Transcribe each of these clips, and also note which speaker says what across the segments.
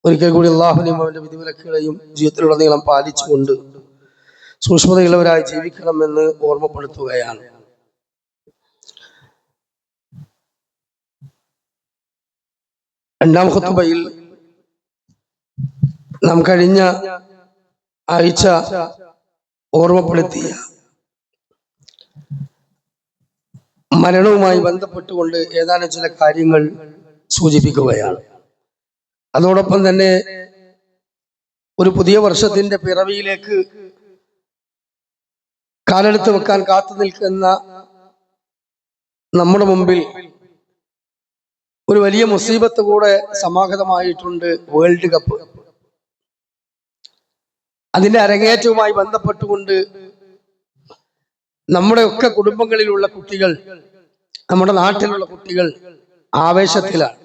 Speaker 1: ഒരിക്കൽ കൂടി അല്ലാഹുവിനെയും അവന്റെ വിധിവിലക്കുകളെയും ജീവിതത്തിലുടനീളം പാലിച്ചുകൊണ്ട് സൂക്ഷ്മതയുള്ളവരായി ജീവിക്കണമെന്ന് ഓർമ്മപ്പെടുത്തുകയാണ്. രണ്ടാം ഖുത്ബയിൽ നാം കഴിഞ്ഞ ആഴ്ച ഓർമ്മപ്പെടുത്തിയ മരണവുമായി ബന്ധപ്പെട്ടുകൊണ്ട് ഏതാനും ചില കാര്യങ്ങൾ സൂചിപ്പിക്കുകയാണ്. അതോടൊപ്പം തന്നെ ഒരു പുതിയ വർഷത്തിന്റെ പിറവിയിലേക്ക് കാലെടുത്ത് വെക്കാൻ കാത്തു നിൽക്കുന്ന നമ്മുടെ മുമ്പിൽ ഒരു വലിയ മുസീബത്ത് കൂടെ സമാഗതമായിട്ടുണ്ട്. World cup. അതിന്റെ അരങ്ങേറ്റവുമായി ബന്ധപ്പെട്ടുകൊണ്ട് നമ്മുടെ ഒക്കെ കുടുംബങ്ങളിലുള്ള കുട്ടികൾ, നമ്മുടെ നാട്ടിലുള്ള കുട്ടികൾ ആവേശത്തിലാണ്.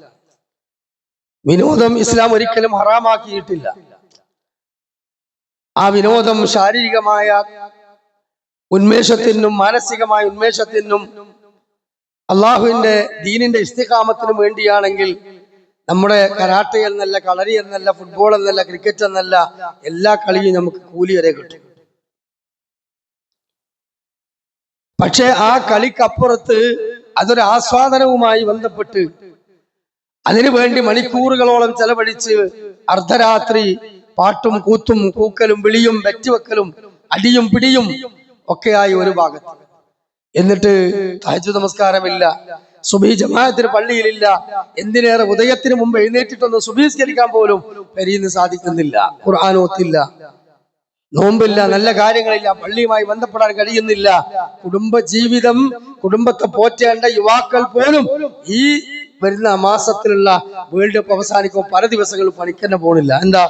Speaker 1: വിനോദം ഇസ്ലാം ഒരിക്കലും ഹറാമാക്കിയിട്ടില്ല. ആ വിനോദം ശാരീരികമായ ഉന്മേഷത്തിനും മാനസികമായ ഉന്മേഷത്തിനും അള്ളാഹുവിന്റെ ദീനിന്റെ ഇസ്തിഖാമത്തിനും വേണ്ടിയാണെങ്കിൽ നമ്മുടെ കരാട്ടെ എന്നല്ല, കളരി എന്നല്ല, ഫുട്ബോൾ എന്നല്ല, ക്രിക്കറ്റ് എന്നല്ല, എല്ലാ കളിയും നമുക്ക് കൂലി വരെ കിട്ടും. പക്ഷെ ആ കളിക്കപ്പുറത്ത് അതൊരു ആസ്വാദനവുമായി ബന്ധപ്പെട്ട് അതിനു വേണ്ടി മണിക്കൂറുകളോളം ചെലവഴിച്ച് അർദ്ധരാത്രി പാട്ടും കൂത്തും കൂക്കലും വിളിയും വെച്ചുവെക്കലും അടിയും പിടിയും ഒക്കെയായി ഒരു ഭാഗത്ത്, എന്നിട്ട് തഹജ്ജുദ് നമസ്കാരമില്ല, സുബഹി ജമാഅത്തിന് പള്ളിയിലില്ല, എന്തിനേറെ ഉദയത്തിന് മുമ്പ് എഴുന്നേറ്റിട്ടൊന്ന് സുബഹിസ്കരിക്കാൻ പോലും പെരീന്ന് സാധിക്കുന്നില്ല, ഖുർആൻ ഓത്തില്ല, നോമ്പില്ല, നല്ല കാര്യങ്ങളില്ല, പള്ളിയുമായി ബന്ധപ്പെടാൻ കഴിയുന്നില്ല. കുടുംബജീവിതം, കുടുംബത്തെ പോറ്റേണ്ട യുവാക്കൾ പോലും ഈ വരുന്ന മാസത്തിലുള്ള വേൾഡ് കപ്പ് അവസാനിക്കുമ്പോൾ പല ദിവസങ്ങളും പണിക്കന്നെ പോണില്ല. എന്താ?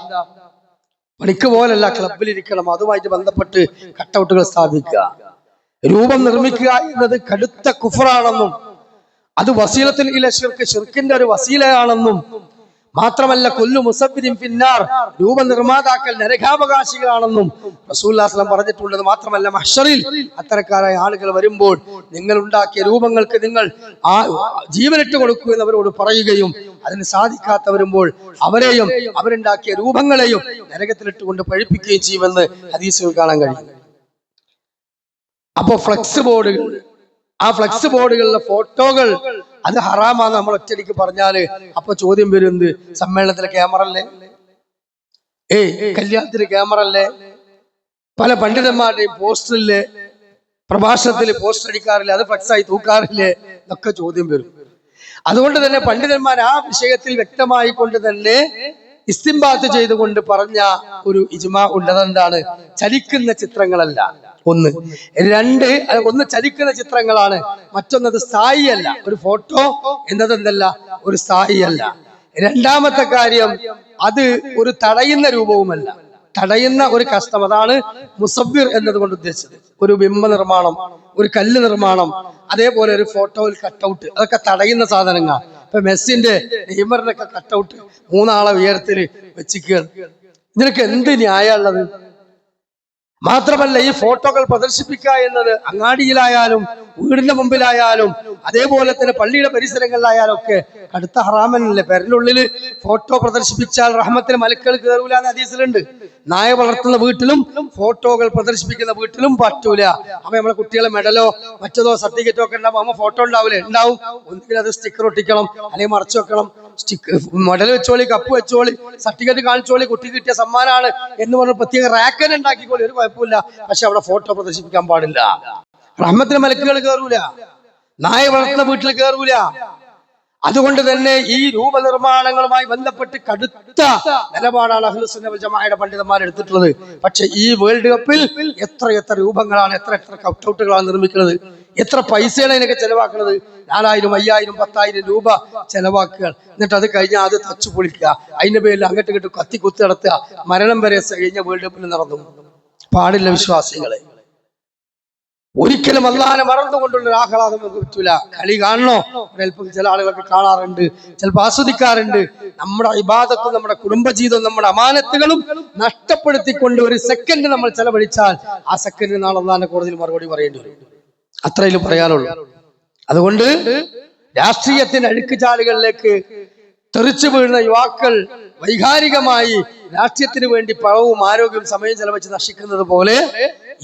Speaker 1: പണിക്ക് പോലല്ല, ക്ലബിലിരിക്കണം. അതുമായിട്ട് ബന്ധപ്പെട്ട് കട്ടൗട്ടുകൾ സ്ഥാപിക്കുക, രൂപം നിർമ്മിക്കുക എന്നത് കടുത്ത കുഫറാണെന്നും അത് വസീലത്തിൽ ഇല ശിർക്ക്, ശിർക്കിന്റെ ഒരു വസീലയാണെന്നും മാത്രമല്ല കൊല്ലു മുസബ്ബിരിൻ ഫിന്നാർ, രൂപനിർമ്മാതാക്കൾ നരകാവകാശികളാണെന്നും റസൂലുള്ളാഹി സ്വല്ലല്ലാഹു അലൈഹി വസല്ലം പറഞ്ഞിട്ടുള്ളത് മാത്രമല്ല, മഹ്ശറിൽ അത്തരക്കാരായ ആളുകൾ വരുമ്പോൾ നിങ്ങൾ ഉണ്ടാക്കിയ രൂപങ്ങൾക്ക് നിങ്ങൾ ജീവനിട്ട് കൊടുക്കൂ എന്നവരോട് പറയുകയും അതിന് സാധിക്കാത്ത വരുമ്പോൾ അവരെയും അവരുണ്ടാക്കിയ രൂപങ്ങളെയും നരകത്തിലിട്ടുകൊണ്ട് പഴിപ്പിക്കുകയും ചെയ്യുമെന്ന് ഹദീസുകൾ കാണാൻ കഴിയും. അപ്പോ ഫ്ലെക്സ് ബോർഡുകൾ, ആ ഫ്ലെക്സ് ബോർഡുകളിലെ ഫോട്ടോകൾ അത് ഹറാമാന്ന് നമ്മൾ ഒറ്റയടിക്ക് പറഞ്ഞാല് അപ്പൊ ചോദ്യം വരുന്നത്, സമ്മേളനത്തിലെ ക്യാമറ അല്ലേ, കല്യാണത്തിന് ക്യാമറ അല്ലേ, പല പണ്ഡിതന്മാരുടെയും പോസ്റ്ററില് പ്രഭാഷണത്തിൽ പോസ്റ്റർ അടിക്കാറില്ലേ, അത് ഫ്ലെക്സായി തൂക്കാറില്ലേ എന്നൊക്കെ ചോദ്യം വരും. അതുകൊണ്ട് തന്നെ പണ്ഡിതന്മാർ ആ വിഷയത്തിൽ വ്യക്തമായി കൊണ്ട് തന്നെ ഇസ്തിംബാത്ത് ചെയ്തുകൊണ്ട് പറഞ്ഞ ഒരു ഇജ്മാ ഉള്ളതെന്താണ്? ചലിക്കുന്ന ചിത്രങ്ങളല്ല. ഒന്ന് ചലിക്കുന്ന ചിത്രങ്ങളാണ്, മറ്റൊന്നത് സ്ഥായിയല്ല. ഒരു ഫോട്ടോ എന്നത് എന്തല്ല, ഒരു സ്ഥായിയല്ല. രണ്ടാമത്തെ കാര്യം, അത് ഒരു തടയുന്ന രൂപവുമല്ല, തടയുന്ന ഒരു കഷ്ടം. അതാണ് മുസവ്വിർ എന്നതുകൊണ്ട് ഉദ്ദേശിച്ചത്. ഒരു ബിംബ നിർമ്മാണം, ഒരു കല്ല് നിർമ്മാണം, അതേപോലെ ഒരു ഫോട്ടോയിൽ കട്ടൗട്ട്, അതൊക്കെ തടയുന്ന സാധനങ്ങൾ. ഇപ്പൊ മെസ്സിന്റെ, നെയ്മറിന്റെ ഒക്കെ കട്ടൗട്ട് 3 ആളെ ഉയരത്തില് വെച്ചിരിക്കുകയാണ്. ഇതിനൊക്കെ എന്ത് ന്യായമുള്ളത്? മാത്രമല്ല, ഈ ഫോട്ടോകൾ പ്രദർശിപ്പിക്കുക എന്നത് അങ്ങാടിയിലായാലും വീടിന്റെ മുമ്പിലായാലും അതേപോലെ തന്നെ പള്ളിയുടെ പരിസരങ്ങളിലായാലും ഒക്കെ കടുത്ത ഹറാമനല്ലേ. പെരനുള്ളില് ഫോട്ടോ പ്രദർശിപ്പിച്ചാൽ റഹ്മത്തിന് മലക്കൾ കയറൂല എന്ന് ഹദീസിലുണ്ട്. നായ വളർത്തുന്ന വീട്ടിലും ഫോട്ടോകൾ പ്രദർശിപ്പിക്കുന്ന വീട്ടിലും പറ്റൂല. അപ്പൊ നമ്മളെ കുട്ടികളെ മെഡലോ മറ്റതോ സർട്ടിഫിക്കറ്റോ ഒക്കെ ഉണ്ടാവും, അമ്മ ഫോട്ടോ ഉണ്ടാവില്ലേ? ഉണ്ടാവും. ഒന്നുകിൽ അത് സ്റ്റിക്കർ ഒട്ടിക്കണം, അല്ലെങ്കിൽ മറച്ചു വെക്കണം. മെഡൽ വെച്ചോളി, കപ്പ് വെച്ചോളി, സർട്ടിഫിക്കറ്റ് കാണിച്ചോളി, കുട്ടി കിട്ടിയ സമ്മാനമാണ് എന്ന് പറഞ്ഞ പ്രത്യേക റാക്കൻ ഉണ്ടാക്കിക്കോളി, ഒരു കുഴപ്പമില്ല. പക്ഷെ അവിടെ ഫോട്ടോ പ്രദർശിപ്പിക്കാൻ പാടില്ല. റഹ്മത്തിന് മലക്കുകൾ കയറൂല, നായ വളർത്തുന്ന വീട്ടിൽ കയറൂല. അതുകൊണ്ട് തന്നെ ഈ രൂപനിർമ്മാണങ്ങളുമായി ബന്ധപ്പെട്ട് കടുത്ത നിലപാടാണ് അഹ്ലുസ് സുന്നത്ത് വൽ ജമാഅയുടെ പണ്ഡിതന്മാർ എടുത്തിട്ടുള്ളത്. പക്ഷെ ഈ വേൾഡ് കപ്പിൽ എത്ര രൂപങ്ങളാണ്, എത്ര കട്ടൗട്ടുകളാണ് നിർമ്മിക്കുന്നത്, എത്ര പൈസയാണ് ഇതിനൊക്കെ ചെലവാക്കുന്നത്? 4000, 5000, 10,000 രൂപ ചെലവാക്കുക. എന്നിട്ട് അത് കഴിഞ്ഞാൽ അത് തച്ചു പൊളിക്കുക, അതിന്റെ പേരിൽ അങ്ങോട്ട് ഇങ്ങോട്ട് കുത്തി നടത്തുക. മരണം വരെ കഴിഞ്ഞ വേൾഡ് കപ്പിൽ നടന്നു. പാടില്ല വിശ്വാസികളെ. ഒരിക്കലും അല്ലാഹനെ മറന്നുകൊണ്ടുള്ള ഒരു ആഹ്ലാദം നമുക്ക് പറ്റൂല. കളി കാണണോ? ചിലപ്പോൾ ചില ആളുകളൊക്കെ കാണാറുണ്ട്, ചിലപ്പോൾ ആസ്വദിക്കാറുണ്ട്. നമ്മുടെ ഇബാദത്തും നമ്മുടെ കുടുംബജീവിതവും നമ്മുടെ അമാനത്തുകളും നഷ്ടപ്പെടുത്തിക്കൊണ്ട് ഒരു സെക്കൻഡ് നമ്മൾ ചെലവഴിച്ചാൽ ആ സെക്കൻഡിന് നാളെ അല്ലാഹന്റെ കോടതിയിൽ മറുപടി പറയേണ്ടി വരും. അത്രയും പറയാനുള്ളൂ. അതുകൊണ്ട് രാഷ്ട്രീയത്തിന്റെ അഴുക്കുചാലുകളിലേക്ക് തെറിച്ചു വീഴുന്ന യുവാക്കൾ വൈകാരികമായി രാഷ്ട്രീയത്തിന് വേണ്ടി പണവും ആരോഗ്യവും സമയം ചെലവച്ച് നശിക്കുന്നത് പോലെ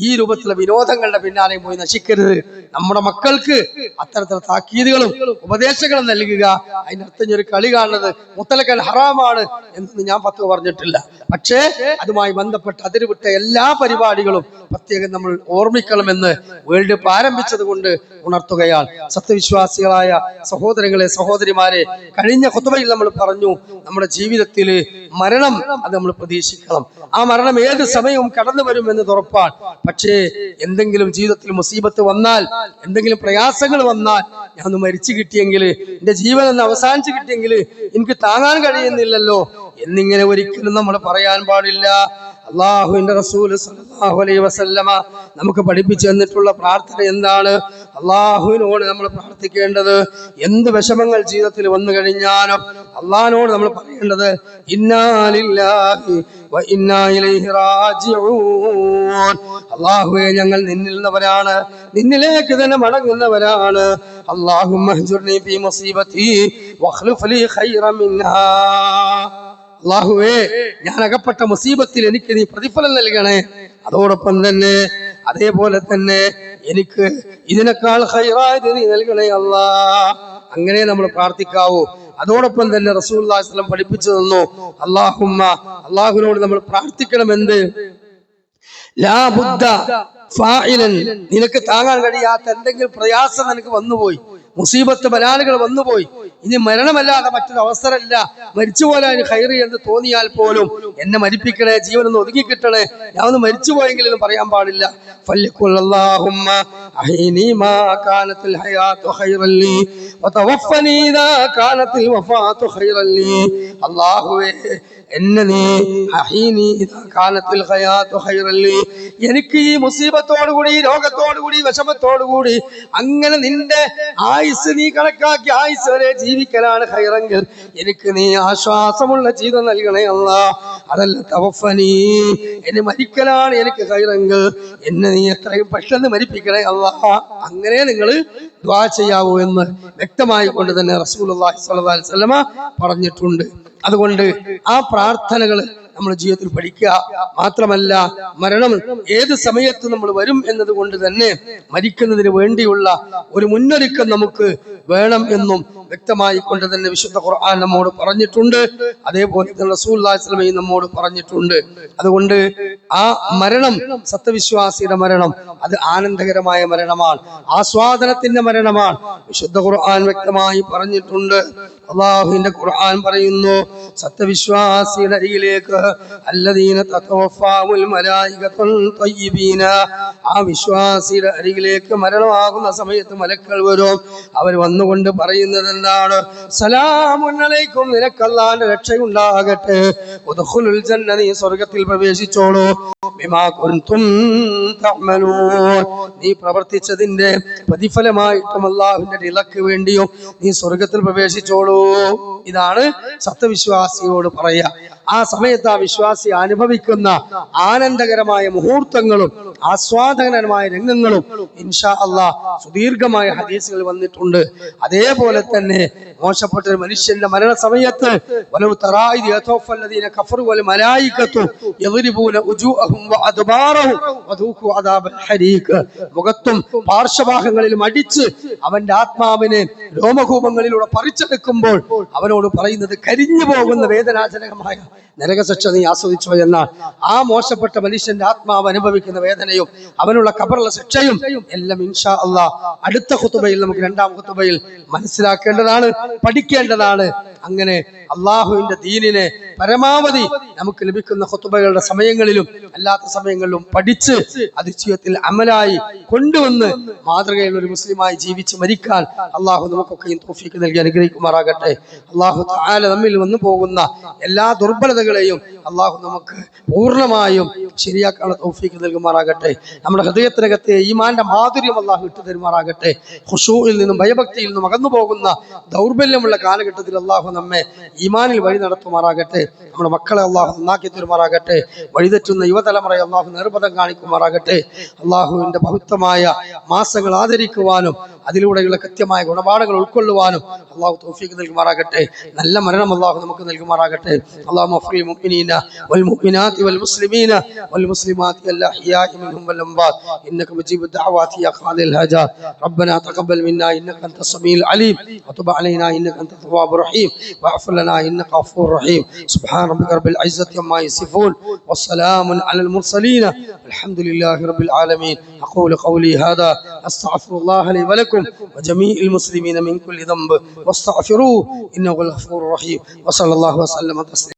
Speaker 1: ഈ രൂപത്തിലുള്ള വിനോദങ്ങളുടെ പിന്നാലെ പോയി നശിക്കരുത്. നമ്മുടെ മക്കൾക്ക് അത്തരത്തിലുള്ള താക്കീതുകളും ഉപദേശങ്ങളും നൽകുക. അതിനർത്ഥം ഒരു കളി കാണുന്നത് മുത്തലക്കൽ ഹറാമാണ് എന്ന് ഞാൻ ഫത്വ പറഞ്ഞിട്ടില്ല. പക്ഷേ അതുമായി ബന്ധപ്പെട്ട് അതിരുവിട്ട എല്ലാ പരിപാടികളും പ്രത്യേകം നമ്മൾ ഓർമ്മിക്കണമെന്ന് വേൾഡ് കപ്പ് ആരംഭിച്ചത് കൊണ്ട് ഉണർത്തുകയാണ്. സത്യവിശ്വാസികളായ സഹോദരങ്ങളെ, സഹോദരിമാരെ, കഴിഞ്ഞ ഖുതുബയിൽ നമ്മൾ പറഞ്ഞു, നമ്മുടെ ജീവിതത്തിൽ മരണം അത് നമ്മൾ പ്രതീക്ഷിക്കണം. ആ മരണം ഏത് സമയവും കടന്നു വരുമെന്ന് ഉറപ്പാണ്. പക്ഷേ എന്തെങ്കിലും ജീവിതത്തിൽ മുസീബത്ത് വന്നാൽ, എന്തെങ്കിലും പ്രയാസങ്ങൾ വന്നാൽ, ഞാൻ ഒന്ന് മരിച്ചു കിട്ടിയെങ്കിൽ, എന്റെ ജീവൻ ഒന്ന് അവസാനിച്ചു കിട്ടിയെങ്കിൽ എനിക്ക് താങ്ങാൻ കഴിയുന്നില്ലല്ലോ എന്നിങ്ങനെ ഒരിക്കലും നമ്മൾ പറയാൻ പാടില്ല. അള്ളാഹുവിന്റെ റസൂൽ സല്ലല്ലാഹു അലൈഹി വസല്ലമ നമുക്ക് പഠിപ്പിച്ചു തന്നിട്ടുള്ള പ്രാർത്ഥന എന്താണ്? അള്ളാഹുവിനോട് നമ്മൾ പ്രാർത്ഥിക്കേണ്ടത് എന്ത് വിഷമങ്ങൾ ജീവിതത്തിൽ വന്നു കഴിഞ്ഞാലും അള്ളാഹിനോട് നമ്മൾ പറയേണ്ടത് ഇന്നാ ലില്ലാഹി വ ഇന്നാ ഇലൈഹി റാജിഊൻ. അള്ളാഹുവേ, ഞങ്ങൾ നിന്നിൽ നിന്നവരാണ്, നിന്നിലേക്ക് തന്നെ മടങ്ങുന്നവരാണ്. അല്ലാഹുമ്മ ഹ്ജുർനി ഫീ മുസീബതി വഖ്ലുഫ് ലീ ഖൈറൻ മിൻഹാ. അല്ലാഹുവേ, ഞാൻ അകപ്പെട്ട മുസീബത്തിൽ എനിക്ക് നീ പ്രതിഫലം നൽകണേ. അതോടൊപ്പം തന്നെ അതേപോലെ തന്നെ എനിക്ക് ഇതിനേക്കാൾ ഖൈറായത് നീ നൽകണേ അല്ലാ. അങ്ങനെ നമ്മൾ പ്രാർത്ഥിക്കാവൂ. അതോടൊപ്പം തന്നെ റസൂലുള്ളാഹി സ്വല്ലല്ലാഹു അലൈഹി വസല്ലം പഠിപ്പിച്ചു തന്നു, അള്ളാഹുവിനോട് നമ്മൾ പ്രാർത്ഥിക്കണമെന്ത്? ലാ ബുദ്ദ ഫാഇലൻ, നിനക്ക് താങ്ങാൻ കഴിയാത്ത എന്തെങ്കിലും പ്രയാസം നിനക്ക് വന്നുപോയി, മുസീബത്ത് ബലാലുകൾ വന്നുപോയി, ഇനി മരണമല്ലാതെ മറ്റൊരു അവസരമില്ല, മരിച്ചുപോലെ ഖൈറ് എന്ന് തോന്നിയാൽ പോലും എന്നെ മരിപ്പിക്കണേ, ജീവനൊന്ന് ഒതുങ്ങിക്കിട്ടണേ, ഞാൻ ഒന്ന് മരിച്ചുപോയെങ്കിലും പറയാൻ പാടില്ല. ഫല്യഖുല്ലല്ലാഹുമ്മ അഹീനി മാ കാനത്തിൽ ഹയാതു ഖൈറൻ ലീ വതവഫനി ഇദാ കാനത്തിൽ വഫാതു ഖൈറൻ ലീ. അല്ലാഹുവേ, എന്നെ നീ അഹീനി ഇദാ കാനത്തിൽ ഹയാതു ഖൈറൻ ലീ, എനിക്ക് ഈ മുസീബത്തോടുകൂടി, രോഗത്തോടുകൂടി, വിഷമത്തോടുകൂടി അങ്ങനെ നിന്റെ ആയുസ് നീ കണക്കാക്കി ആയുസ് വരെ ജീവിക്കലാണ് ഖൈറെങ്കിൽ എനിക്ക് നീ ആശ്വാസമുള്ള ജീവിതം നൽകണേ അല്ലാ. അതല്ല തവഫനി, എന്നെ മരിക്കലാണ് എനിക്ക് ഖൈറെങ്കിൽ എന്നെ നീ എത്രയും പെട്ടെന്ന് മരിപ്പിക്കണേ അല്ലാ. അങ്ങനെ നിങ്ങൾ ദുആ ചെയ്യാവൂ എന്ന് വ്യക്തമായി കൊണ്ട് തന്നെ റസൂലുള്ളാഹി സ്വല്ലല്ലാഹു അലൈഹി വസല്ലമ പറഞ്ഞിട്ടുണ്ട്. അതുകൊണ്ട് ആ പ്രാർത്ഥനകൾ നമ്മൾ ജീവിതത്തിൽ പഠിക്കുക. മാത്രമല്ല, മരണം ഏത് സമയത്ത് നമ്മൾ വരും എന്നത് കൊണ്ട് തന്നെ മരിക്കുന്നതിന് വേണ്ടിയുള്ള ഒരു മുന്നൊരുക്കം നമുക്ക് വേണം എന്നും വ്യക്തമായി കൊണ്ട് തന്നെ വിശുദ്ധ ഖുർആൻ നമ്മോട് പറഞ്ഞിട്ടുണ്ട്. അതേപോലെ തന്നെ റസൂലുള്ളാഹി സ്വല്ലല്ലാഹു അലൈഹി വസല്ലം നമ്മോട് പറഞ്ഞിട്ടുണ്ട്. അതുകൊണ്ട് ആ മരണം, സത്യവിശ്വാസിയുടെ മരണം, അത് ആനന്ദകരമായ മരണമാണ്, ആസ്വാദനത്തിന്റെ മരണമാണ്. വിശുദ്ധ ഖുർആൻ വ്യക്തമായി പറഞ്ഞിട്ടുണ്ട്. അല്ലാഹുവിന്റെ ഖുർആൻ പറയുന്നു, സത്യവിശ്വാസിയുടെ അരികിലേക്ക് അല്ലദീന തതവഫാഉൽ മലായികത്തുൽ തയ്യിബീന, ആ വിശ്വാസിയുടെ അരികിലേക്ക് മരണമാകുന്ന സമയത്ത് മലക്കുകൾ വരും. അവർ വന്നുകൊണ്ട് പറയുന്നത് എന്താണ്? സലാമുൻ അലൈക്കും, നിനക്ക് അല്ലാഹുവിന്റെ രക്ഷയുണ്ടാകട്ടെ. ഉദ്ഖുലുൽ ജന്ന, നീ സ്വർഗ്ഗത്തിൽ പ്രവേശിച്ചോളൂ. ബിമാ കുൻതും തഅമലൂൻ, നീ പ്രവർത്തിച്ചതിന്റെ പ്രതിഫലമായിട്ടും അല്ലാഹുവിന്റെ റിളക്ക് വേണ്ടിയും നീ സ്വർഗ്ഗത്തിൽ പ്രവേശിച്ചോളൂ. ഇതാണ് സത്യവിശ്വാസിയോട് പറയാ. ആ സമയത്ത് ആ വിശ്വാസി അനുഭവിക്കുന്ന ആനന്ദകരമായ മുഹൂർത്തങ്ങളും ആസ്വാദകരമായ രംഗങ്ങളും ഇൻഷാ അല്ലാഹ് സുദീർഘമായ ഹദീസുകൾ വന്നിട്ടുണ്ട്. അതേപോലെ തന്നെ മോശപ്പെട്ട ഒരു മനുഷ്യന്റെ മരണ സമയത്ത് മുഖത്തും പാർശ്വഭാഗങ്ങളിലും അടിച്ച് അവന്റെ ആത്മാവിനെ രോമകൂപങ്ങളിലൂടെ പറിച്ചെടുക്കുമ്പോൾ അവനോട് പറയുന്നത് കരിഞ്ഞു പോകുന്ന വേദനാജനകമായ നരകശിക്ഷ നീ ആസ്വദിച്ചോ എന്നാണ്. ആ മോശപ്പെട്ട മനുഷ്യന്റെ ആത്മാവ് അനുഭവിക്കുന്ന വേദനയും അവനുള്ള ഖബറുള്ള ശിക്ഷയും എല്ലാം ഇൻഷാ അല്ലാഹ് അടുത്ത ഖുതുബയിൽ, നമുക്ക് രണ്ടാം ഖുതുബയിൽ മനസ്സിലാക്കേണ്ടതാണ്, പഠിക്കേണ്ടതാണ്. അങ്ങനെ അള്ളാഹുവിന്റെ ദീനിനെ പരമാവധി നമുക്ക് ലഭിക്കുന്ന ഖുതുബകളുടെ സമയങ്ങളിലും അല്ലാത്ത സമയങ്ങളിലും പഠിച്ച് അത് ജീവിതത്തിൽ അമലായി കൊണ്ടുവന്ന് മാതൃകയുള്ള ഒരു മുസ്ലിമായി ജീവിച്ച് മരിക്കാൻ അള്ളാഹു നമുക്കൊക്കെയും തൗഫീഖ് നൽകി അനുഗ്രഹിക്കുമാറാകട്ടെ. അള്ളാഹു തആല നമ്മിൽ വന്നു പോകുന്ന എല്ലാ ദുർബലതകളെയും അള്ളാഹു നമുക്ക് പൂർണ്ണമായും ശരിയാക്കാനുള്ള തൗഫീഖ് നൽകുമാറാകട്ടെ. നമ്മുടെ ഹൃദയത്തിനകത്തെ ഈമാന്റെ മാധുര്യം അള്ളാഹു ഇട്ടു തരുമാറാകട്ടെ. ഖുശൂഇൽ നിന്നും ഭയഭക്തിയിൽ നിന്നും അകന്നു പോകുന്ന ദൗർബല്യമുള്ള കാലഘട്ടത്തിൽ അള്ളാഹു നമ്മെ ഈമാനിൽ വഴി നടത്തുമാറാകട്ടെ. നമ്മുടെ മക്കളെ അള്ളാഹു നന്നാക്കി തരുമാറാകട്ടെ. വഴിതെറ്റുന്ന യുവതലമുറയെ അള്ളാഹു നിർബന്ധം കാണിക്കുമാറാകട്ടെ. അള്ളാഹുവിന്റെ മഹത്വമായ മാസങ്ങൾ ആദരിക്കുവാനും അതിലൂടെയുള്ള കൃത്യമായ ഗുണപാഠങ്ങൾ ഉൾക്കൊള്ളുവാനും അള്ളാഹു തൗഫീഖ് നൽകുമാറാകട്ടെ. നല്ല മരണം അള്ളാഹു നമുക്ക് നൽകുമാറാകട്ടെ. അല്ലാഹുമ്മ ഗ്ഫിർ മുഅ്മിനീന വൽ മുഅ്മിനാത്തി വൽ മുസ്ലിമീന വൽ മുസ്ലിമാത്തി അൽ അഹ്യാഇ മിൻഹും വൽ അംവാത് ഇന്നക മുജീബുദ് ദഅവാതി യാ ഖാദിൽ ഹാജാത് റബ്ബനാ തഖബ്ബൽ മിന്നാ ഇന്നക അൻതസ് സമീഉൽ അലീം വതുബ് അലൈനാ ഇന്നക അൻതത് തവ്വാബുർ റഹീം വഅഫ് ലനാ ഇന്നക ഗഫൂറുർ റഹീം. സുബ്ഹാന റബ്ബിക റബ്ബിൽ ഇസ്സത്തി അമ്മാ യസിഫൂൻ വസ്സലാമുൻ അലൽ മുർസലീൻ വൽഹംദുലില്ലാഹി റബ്ബിൽ ആലമീൻ. അഖൂലു ഖൗലി ഹാദാ അസ്തഗ്ഫിറുല്ലാഹ ലി വലക്കും വജമീഇൽ മുസ്ലിമീന മിൻ കുല്ലി ദംബ് വസ്തഗ്ഫിറൂഹു ഇന്നഹു ഗഫൂറുർ റഹീം. വസല്ലല്ലാഹു വസല്ലമ തസ്ലീമ.